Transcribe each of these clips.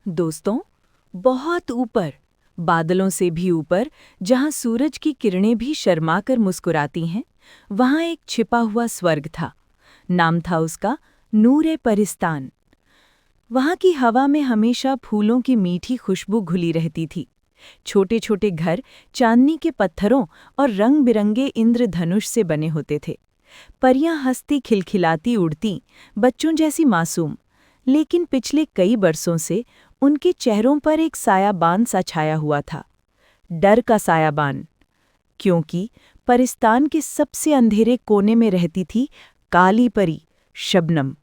दोस्तों, बहुत ऊपर, बादलों से भी ऊपर, जहां सूरज की किरणें भी शर्मा कर मुस्कुराती हैं, वहां एक छिपा हुआ स्वर्ग था। नाम था उसका नूर-ए-परिस्तान। वहां की हवा में हमेशा फूलों की मीठी खुशबू घुली रहती थी। छोटे-छोटे घर चांदनी के पत्थरों और रंग-बिरंगे इंद्रधनुष से बने होते थे। परियां हंसती खिलखिलाती उड़ती, बच्चों जैसी मासूम। लेकिन पिछले कई बरसों से उनके चेहरों पर एक सायाबान सा छाया हुआ था, डर का सायाबान। क्योंकि परिस्तान के सबसे अंधेरे कोने में रहती थी काली परी, शबनम।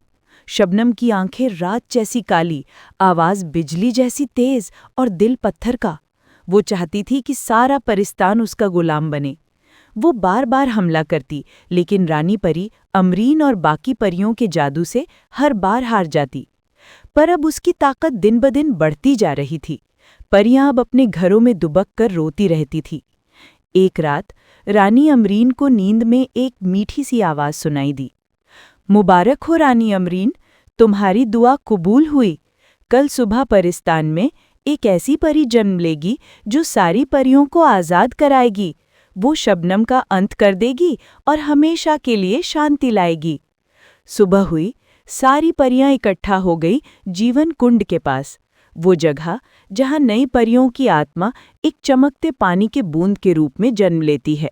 शबनम की आंखें रात जैसी काली, आवाज बिजली जैसी तेज और दिल पत्थर का। वो चाहती थी कि सारा परिस्तान उसका गुलाम बने। वो बार बार हमला करती, लेकिन रानी परी अमरीन और बाकी परियों के जादू से हर बार हार जाती। पर अब उसकी ताकत दिन ब दिन बढ़ती जा रही थी। परियां अब अपने घरों में दुबक कर रोती रहती थी। एक रात रानी अमरीन को नींद में एक मीठी सी आवाज सुनाई दी। मुबारक हो रानी अमरीन, तुम्हारी दुआ कबूल हुई। कल सुबह परिस्तान में एक ऐसी परी जन्म लेगी जो सारी परियों को आज़ाद कराएगी। वो शबनम का अंत कर देगी और हमेशा के लिए शांति लाएगी। सुबह हुई, सारी परियां इकट्ठा हो गई जीवन कुंड के पास, वो जगह जहां नई परियों की आत्मा एक चमकते पानी के बूंद के रूप में जन्म लेती है।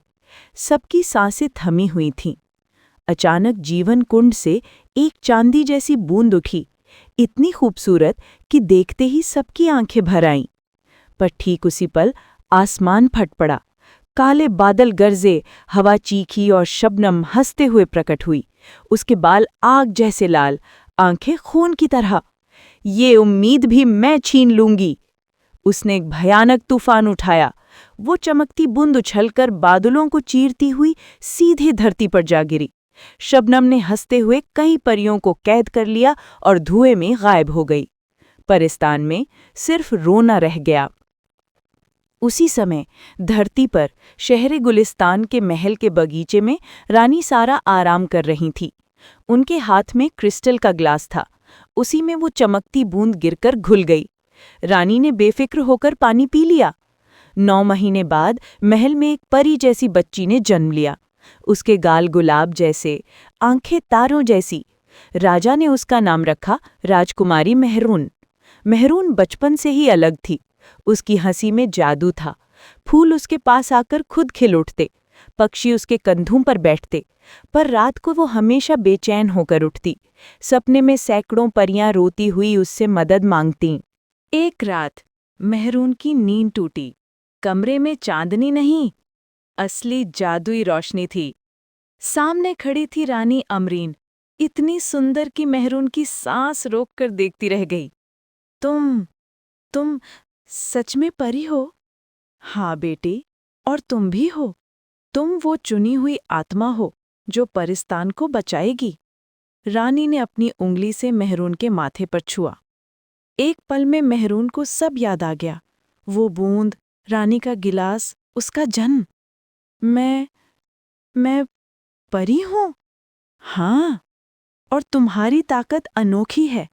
सबकी सांसें थमी हुई थीं। अचानक जीवन कुंड से एक चांदी जैसी बूंद उठी, इतनी खूबसूरत कि देखते ही सबकी आंखें भर आईं। पर ठीक उसी पल आसमान फट पड़ा। काले बादल गरजे, हवा चीखी और शबनम हंसते हुए प्रकट हुई। उसके बाल आग जैसे लाल, आंखें खून की तरह। ये उम्मीद भी मैं छीन लूंगी। उसने एक भयानक तूफान उठाया। वो चमकती बूंद उछलकर बादलों को चीरती हुई सीधे धरती पर जा गिरी। शबनम ने हंसते हुए कई परियों को कैद कर लिया और धुएं में गायब हो गई। परिस्तान में सिर्फ रोना रह गया। उसी समय धरती पर शहर गुलिस्तान के महल के बगीचे में रानी सारा आराम कर रही थी। उनके हाथ में क्रिस्टल का ग्लास था। उसी में वो चमकती बूंद गिरकर घुल गई। रानी ने बेफिक्र होकर पानी पी लिया। 9 महीने बाद महल में एक परी जैसी बच्ची ने जन्म लिया। उसके गाल गुलाब जैसे, आंखें तारों जैसी। राजा ने उसका नाम रखा राजकुमारी मेहरून। मेहरून बचपन से ही अलग थी। उसकी हंसी में जादू था। फूल उसके पास आकर खुद खिल उठते, पक्षी उसके कंधों पर बैठते। पर रात को वो हमेशा बेचैन होकर उठती। सपने में सैकड़ों परियां रोती हुई उससे मदद मांगतीं। एक रात मेहरून की नींद टूटी। कमरे में चांदनी नहीं, असली जादुई रोशनी थी। सामने खड़ी थी रानी अमरीन, इतनी सुंदर कि मेहरून की सांस रोककर देखती रह गई। तुम सच में परी हो? हाँ बेटी, और तुम भी हो। तुम वो चुनी हुई आत्मा हो जो परिस्तान को बचाएगी। रानी ने अपनी उंगली से मेहरून के माथे पर छुआ। एक पल में मेहरून को सब याद आ गया। वो बूंद, रानी का गिलास, उसका जन्म। मैं परी हूँ? हाँ, और तुम्हारी ताकत अनोखी है।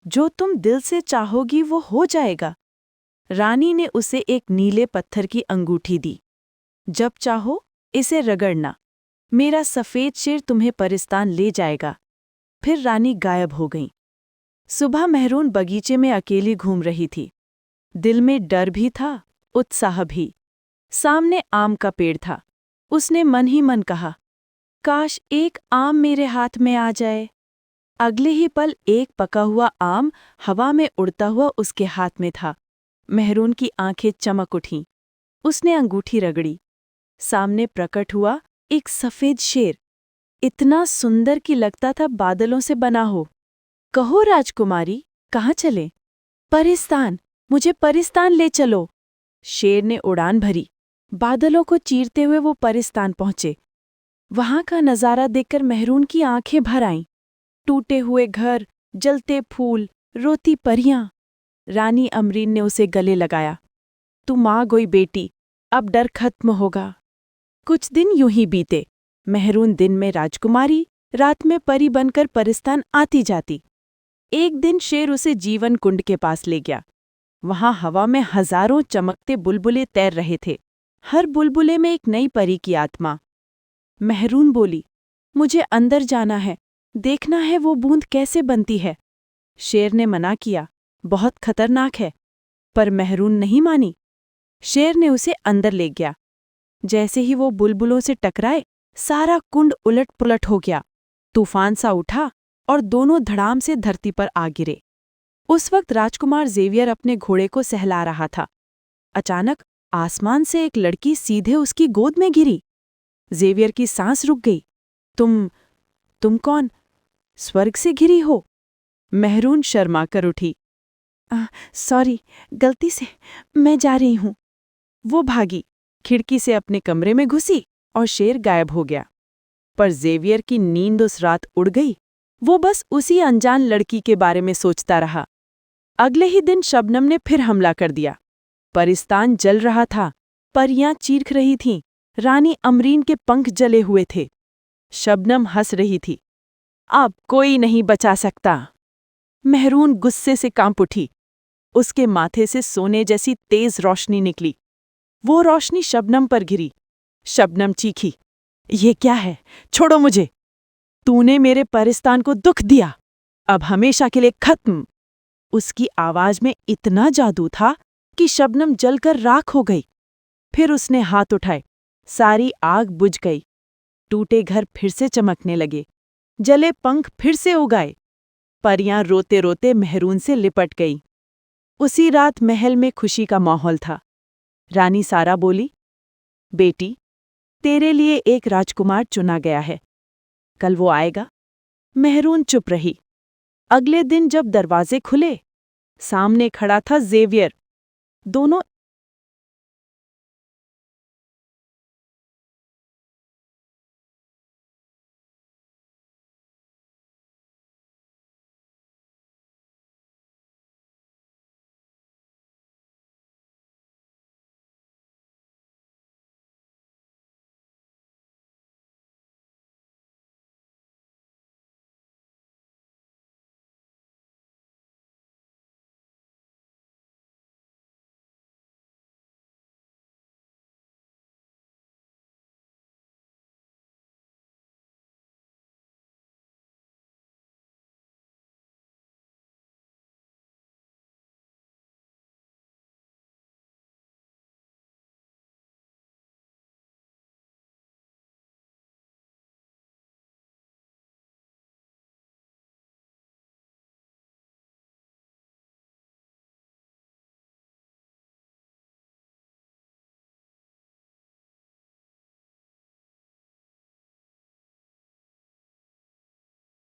जो तुम दिल से चाहोगी वो हो जाएगा। रानी ने उसे एक नीले पत्थर की अंगूठी दी। जब चाहो इसे रगड़ना, मेरा सफेद शेर तुम्हें परिस्तान ले जाएगा। फिर रानी गायब हो गई। सुबह मेहरून बगीचे में अकेली घूम रही थी। दिल में डर भी था, उत्साह भी। सामने आम का पेड़ था। उसने मन ही मन कहा, काश एक आम मेरे हाथ में आ जाए। अगले ही पल एक पका हुआ आम हवा में उड़ता हुआ उसके हाथ में था। मेहरून की आंखें चमक उठीं। उसने अंगूठी रगड़ी। सामने प्रकट हुआ एक सफेद शेर, इतना सुंदर कि लगता था बादलों से बना हो। कहो राजकुमारी, कहाँ चले? परिस्तान, मुझे परिस्तान ले चलो। शेर ने उड़ान भरी। बादलों को चीरते हुए वो परिस्तान पहुंचे। वहां का नजारा देखकर मेहरून की आंखें भर आईं। टूटे हुए घर, जलते फूल, रोती परियां। रानी अमरीन ने उसे गले लगाया। तुम आ गई बेटी, अब डर खत्म होगा। कुछ दिन यूं ही बीते। मेहरून दिन में राजकुमारी, रात में परी बनकर परिस्तान आती जाती। एक दिन शेर उसे जीवन कुंड के पास ले गया। वहां हवा में हजारों चमकते बुलबुले तैर रहे थे, हर बुलबुले में एक नई परी की आत्मा। मेहरून बोली, मुझे अंदर जाना है, देखना है वो बूंद कैसे बनती है। शेर ने मना किया, बहुत खतरनाक है, पर मेहरून नहीं मानी। शेर ने उसे अंदर ले गया। जैसे ही वो बुलबुलों से टकराए, सारा कुंड उलट पुलट हो गया, तूफान सा उठा और दोनों धड़ाम से धरती पर आ गिरे। उस वक्त राजकुमार ज़ेवियर अपने घोड़े को सहला रहा था। अचानक आसमान से एक लड़की सीधे उसकी गोद में गिरी। ज़ेवियर की सांस रुक गई। तुम कौन? स्वर्ग से गिरी हो? मेहरून शर्मा कर उठी। सॉरी, गलती से, मैं जा रही हूं। वो भागी, खिड़की से अपने कमरे में घुसी और शेर गायब हो गया। पर ज़ेवियर की नींद उस रात उड़ गई। वो बस उसी अनजान लड़की के बारे में सोचता रहा। अगले ही दिन शबनम ने फिर हमला कर दिया। परिस्तान जल रहा था, परियां चीख रही थीं, रानी अमरीन के पंख जले हुए थे। शबनम हंस रही थी। अब कोई नहीं बचा सकता। मेहरून गुस्से से कांप उठी। उसके माथे से सोने जैसी तेज रोशनी निकली। वो रोशनी शबनम पर गिरी। शबनम चीखी, ये क्या है? छोड़ो मुझे। तूने मेरे परिस्तान को दुख दिया, अब हमेशा के लिए खत्म। उसकी आवाज में इतना जादू था कि शबनम जलकर राख हो गई। फिर उसने हाथ उठाए, सारी आग बुझ गई। टूटे घर फिर से चमकने लगे, जले पंख फिर से उगाए। परियां रोते रोते मेहरून से लिपट गई। उसी रात महल में खुशी का माहौल था। रानी सारा बोली, बेटी, तेरे लिए एक राजकुमार चुना गया है, कल वो आएगा। मेहरून चुप रही। अगले दिन जब दरवाजे खुले, सामने खड़ा था ज़ेवियर। दोनों